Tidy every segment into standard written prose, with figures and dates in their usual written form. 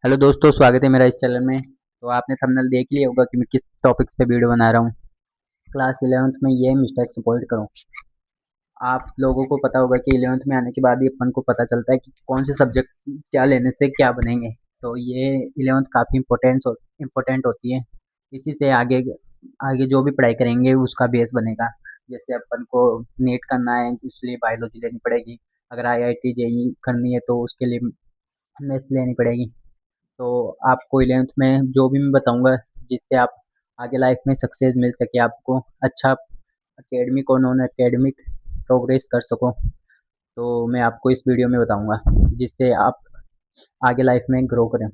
Hello दोस्तों, स्वागत है मेरा इस चैनल में। तो आपने थंबनेल देख लिया होगा कि मैं किस टॉपिक पे वीडियो बना रहा हूँ। क्लास 11th में ये मिस्टेक्स अवॉइड करो। आप लोगों को पता होगा कि 11th में आने के बाद ही अपन को पता चलता है कि कौन से सब्जेक्ट क्या लेने से क्या बनेंगे। तो ये 11th काफ़ी इम्पोर्टेंट होती है। इसी से आगे आगे जो भी पढ़ाई करेंगे उसका बेस बनेगा। जैसे अपन को नीट करना है, इसलिए बायोलॉजी लेनी पड़ेगी। अगर IIT जेई करनी है तो उसके लिए मैथ्स लेनी पड़ेगी। तो आपको 11th में जो भी मैं बताऊंगा, जिससे आप आगे लाइफ में सक्सेस मिल सके, आपको अच्छा एकेडमिक और नॉन एकेडमिक प्रोग्रेस कर सको, तो मैं आपको इस वीडियो में बताऊंगा, जिससे आप आगे लाइफ में ग्रो करें।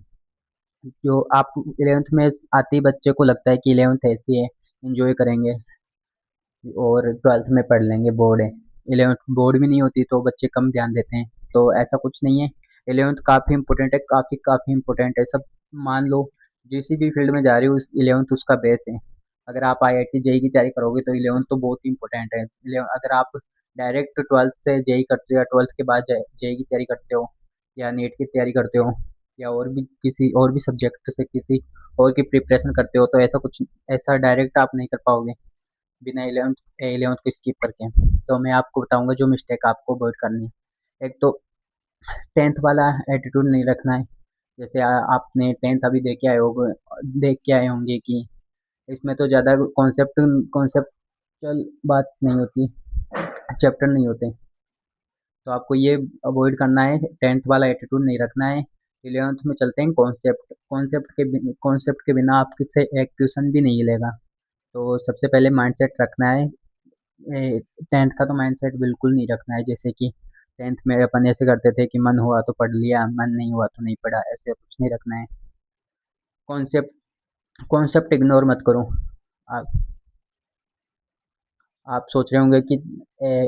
जो आप 11th में आते ही बच्चे को लगता है कि 11th ऐसी है, इंजॉय करेंगे और 12th में पढ़ लेंगे, बोर्ड है। 11th बोर्ड भी नहीं होती तो बच्चे कम ध्यान देते हैं, तो ऐसा कुछ नहीं है। 11th काफ़ी इंपॉर्टेंट है, काफ़ी काफ़ी इंपॉर्टेंट है। सब मान लो, जिस भी फील्ड में जा रही हो, उस 11th उसका बेस है। अगर आप IIT जेई की तैयारी करोगे तो 11th तो बहुत ही इंपॉर्टेंट है। अगर आप डायरेक्ट 12th से जेई करते हो या 12th के बाद जेई की तैयारी करते हो या नीट की तैयारी करते हो या और भी किसी और भी सब्जेक्ट से किसी और की प्रिपरेशन करते हो, तो ऐसा डायरेक्ट आप नहीं कर पाओगे बिना 11th को स्किप करके। तो मैं आपको बताऊंगा जो मिस्टेक आपको अवॉइड करनी है। एक तो 10th वाला एटीट्यूड नहीं रखना है। जैसे आपने 10th अभी देख के आए होंगे कि इसमें तो ज़्यादा कॉन्सेप्चुअल बात नहीं होती, चैप्टर नहीं होते। तो आपको ये अवॉइड करना है, 10th वाला एटीट्यूड नहीं रखना है। 11th में चलते हैं कॉन्सेप्ट के बिना आप किससे एक ट्यूशन भी नहीं लेगा। तो सबसे पहले माइंडसेट रखना है। 10th का तो माइंडसेट बिल्कुल नहीं रखना है, जैसे कि 10th में अपन ऐसे करते थे कि मन हुआ तो पढ़ लिया, मन नहीं हुआ तो नहीं पढ़ा, ऐसे कुछ नहीं रखना है। कॉन्सेप्ट कॉन्सेप्ट इग्नोर मत करो। आप आप सोच रहे होंगे कि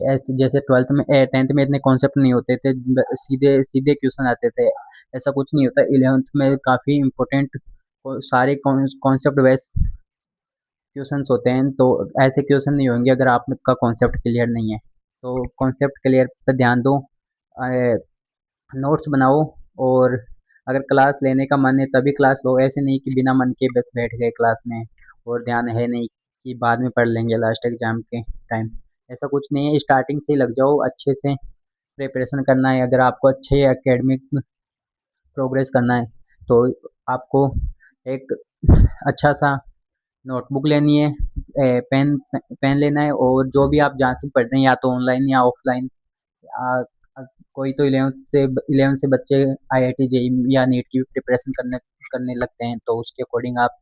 ऐसे जैसे 10th में इतने कॉन्सेप्ट नहीं होते थे, सीधे सीधे क्वेश्चन आते थे। ऐसा कुछ नहीं होता। 11th में काफ़ी इम्पोर्टेंट सारे कॉन्सेप्ट बेस्ड क्वेश्चंस होते हैं। तो ऐसे क्वेश्चन नहीं होंगे अगर आपका कॉन्सेप्ट क्लियर नहीं है। तो कॉन्सेप्ट क्लियर पर ध्यान दो, नोट्स बनाओ, और अगर क्लास लेने का मन है तभी क्लास लो। ऐसे नहीं कि बिना मन के बस बैठ गए क्लास में और ध्यान है नहीं कि बाद में पढ़ लेंगे लास्ट एग्जाम के टाइम। ऐसा कुछ नहीं है, स्टार्टिंग से ही लग जाओ, अच्छे से प्रिपरेशन करना है। अगर आपको अच्छे एकेडमिक प्रोग्रेस करना है तो आपको एक अच्छा सा नोटबुक लेनी है, पेन पेन लेना है, और जो भी आप जहाँ से पढ़ रहे हैं, या तो ऑनलाइन या ऑफलाइन। आ, कोई तो 11th से बच्चे IIT जेई या नीट की प्रिपरेशन करने करने लगते हैं, तो उसके अकॉर्डिंग आप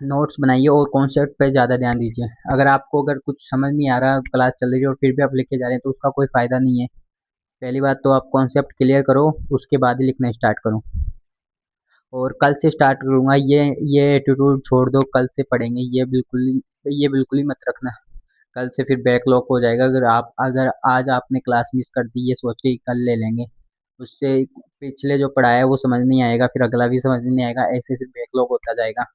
नोट्स बनाइए और कॉन्सेप्ट पे ज़्यादा ध्यान दीजिए। अगर कुछ समझ नहीं आ रहा, क्लास चल रही है और फिर भी आप लिखे जा रहे हैं, तो उसका कोई फ़ायदा नहीं है। पहली बात तो आप कॉन्सेप्ट क्लियर करो, उसके बाद ही लिखना स्टार्ट करो। और कल से स्टार्ट करूँगा, ये एटीट्यूड छोड़ दो, कल से पढ़ेंगे, ये बिल्कुल ही मत रखना। कल से फिर बैकलॉग हो जाएगा। अगर आज आपने क्लास मिस कर दी ये सोच के कि कल ले लेंगे, उससे पिछले जो पढ़ा है वो समझ नहीं आएगा, फिर अगला भी समझ नहीं आएगा, ऐसे फिर बैकलॉग होता जाएगा,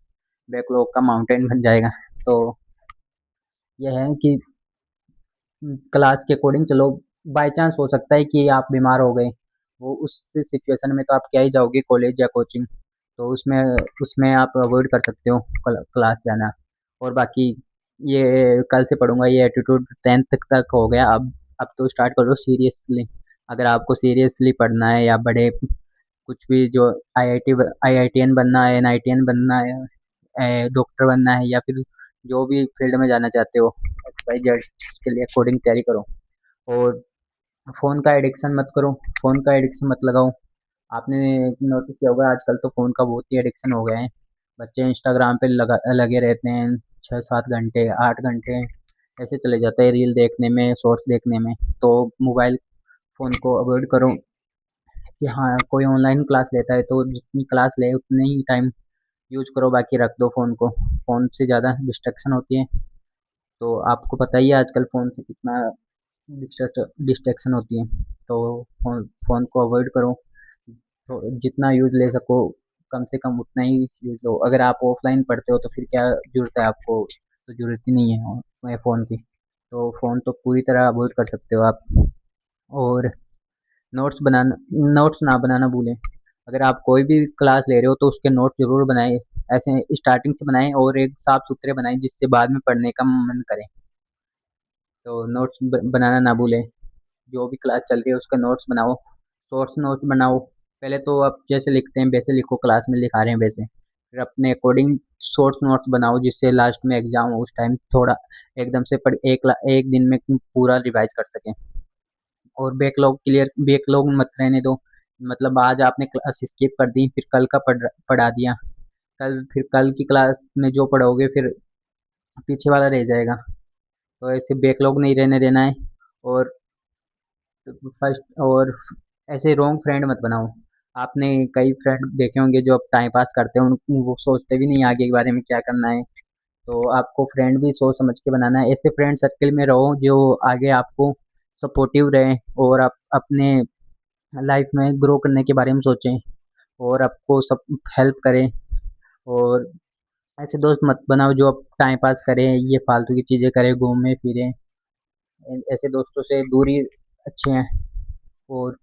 बैकलॉग का माउंटेन बन जाएगा। तो यह है कि क्लास के अकॉर्डिंग चलो। बाय चांस हो सकता है कि आप बीमार हो गए, वो उस सिचुएशन में तो आप क्या ही जाओगे कॉलेज या कोचिंग। तो उसमें उसमें आप अवॉइड कर सकते हो क्लास जाना। और बाकी ये कल से पढ़ूंगा, ये एटीट्यूड 10th तक हो गया। अब तो स्टार्ट करो सीरियसली। अगर आपको सीरियसली पढ़ना है या बड़े कुछ भी जो IITN बनना है, NITN बनना है, डॉक्टर बनना है, या फिर जो भी फील्ड में जाना चाहते हो, XYZ, के लिए अकॉर्डिंग तैयारी करो। और फ़ोन का एडिक्शन मत लगाओ। आपने नोटिस किया होगा आजकल तो फ़ोन का बहुत ही एडिक्शन हो गया है। बच्चे इंस्टाग्राम पे लगे रहते हैं, 6-7 घंटे, 8 घंटे ऐसे चले जाते हैं रील देखने में, शॉर्ट्स देखने में। तो मोबाइल फ़ोन को अवॉइड करो। कि हाँ, कोई ऑनलाइन क्लास लेता है तो जितनी क्लास ले उतने ही टाइम यूज करो, बाकी रख दो फ़ोन को। फ़ोन से ज़्यादा डिस्ट्रैक्शन होती है। तो आपको पता ही है आजकल फ़ोन से कितना डिस्ट्रैक्शन होती है। तो फ़ोन को अवॉइड करो। तो जितना यूज़ ले सको, कम से कम उतना ही यूज़ लो। अगर आप ऑफलाइन पढ़ते हो तो फिर क्या ज़रूरत है आपको, तो ज़रूरत ही नहीं है फ़ोन की। तो फ़ोन तो पूरी तरह अवॉइड कर सकते हो आप। और नोट्स ना बनाना भूलें। अगर आप कोई भी क्लास ले रहे हो तो उसके नोट्स ज़रूर बनाएँ, ऐसे स्टार्टिंग से बनाएँ और एक साफ-सुथरे बनाएँ जिससे बाद में पढ़ने का मन करे। तो नोट्स बनाना ना भूलें। जो भी क्लास चल रही है उसका नोट्स बनाओ, शॉर्ट्स नोट्स बनाओ। पहले तो आप जैसे लिखते हैं वैसे लिखो, क्लास में लिखा रहे हैं वैसे। फिर अपने अकॉर्डिंग शॉर्ट्स नोट्स बनाओ जिससे लास्ट में एग्जाम हो उस टाइम थोड़ा एकदम से पढ़ एक दिन में पूरा रिवाइज कर सकें। और बैकलॉग मत रहने दो। मतलब आज आपने क्लास स्किप कर दी, फिर कल का पढ़ा दिया। कल की क्लास में जो पढ़ोगे फिर पीछे वाला रह जाएगा। तो ऐसे बैकलॉग नहीं रहने देना है। और फर्स्ट और ऐसे रॉन्ग फ्रेंड मत बनाओ। आपने कई फ्रेंड देखे होंगे जो अब टाइम पास करते हैं, वो सोचते भी नहीं आगे के बारे में क्या करना है। तो आपको फ्रेंड भी सोच समझ के बनाना है। ऐसे फ्रेंड सर्कल में रहो जो आगे आपको सपोर्टिव रहे और आप अपने लाइफ में ग्रो करने के बारे में सोचें और आपको सब हेल्प करें। और ऐसे दोस्त मत बनाओ जो अब टाइम पास करें, ये फालतू की चीज़ें करें, घूमें फिरें। ऐसे दोस्तों से दूरी अच्छे हैं। और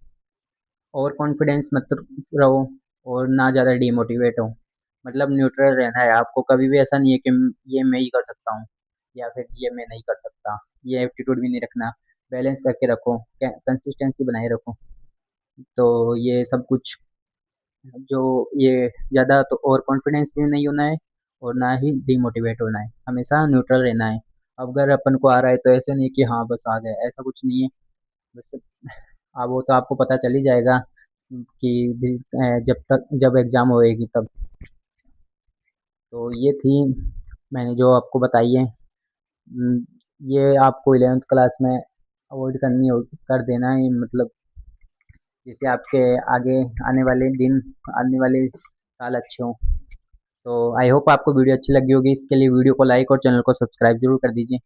ओवर कॉन्फिडेंस मत रहो और ना ज़्यादा डिमोटिवेट हो। मतलब न्यूट्रल रहना है आपको, कभी भी ऐसा नहीं है कि ये मैं ही कर सकता हूँ या फिर ये मैं नहीं कर सकता। ये एटीट्यूड भी नहीं रखना। बैलेंस करके रखो, कंसिस्टेंसी बनाए रखो। तो ये सब कुछ जो ये ज़्यादा तो ओवर कॉन्फिडेंस भी नहीं होना है और ना ही डिमोटिवेट होना है। हमेशा न्यूट्रल रहना है। अब अगर अपन को आ रहा है तो ऐसे नहीं कि हाँ बस आ गया, ऐसा कुछ नहीं है। बस अब वो तो आपको पता चल ही जाएगा कि जब एग्ज़ाम होएगी तब। तो ये थी मैंने जो आपको बताई है। ये आपको 11th क्लास में अवॉइड करनी होगी, कर देना है मतलब, जिससे आपके आगे आने वाले दिन, आने वाले साल अच्छे हों। तो आई होप आपको वीडियो अच्छी लगी होगी। इसके लिए वीडियो को लाइक और चैनल को सब्सक्राइब जरूर कर दीजिए।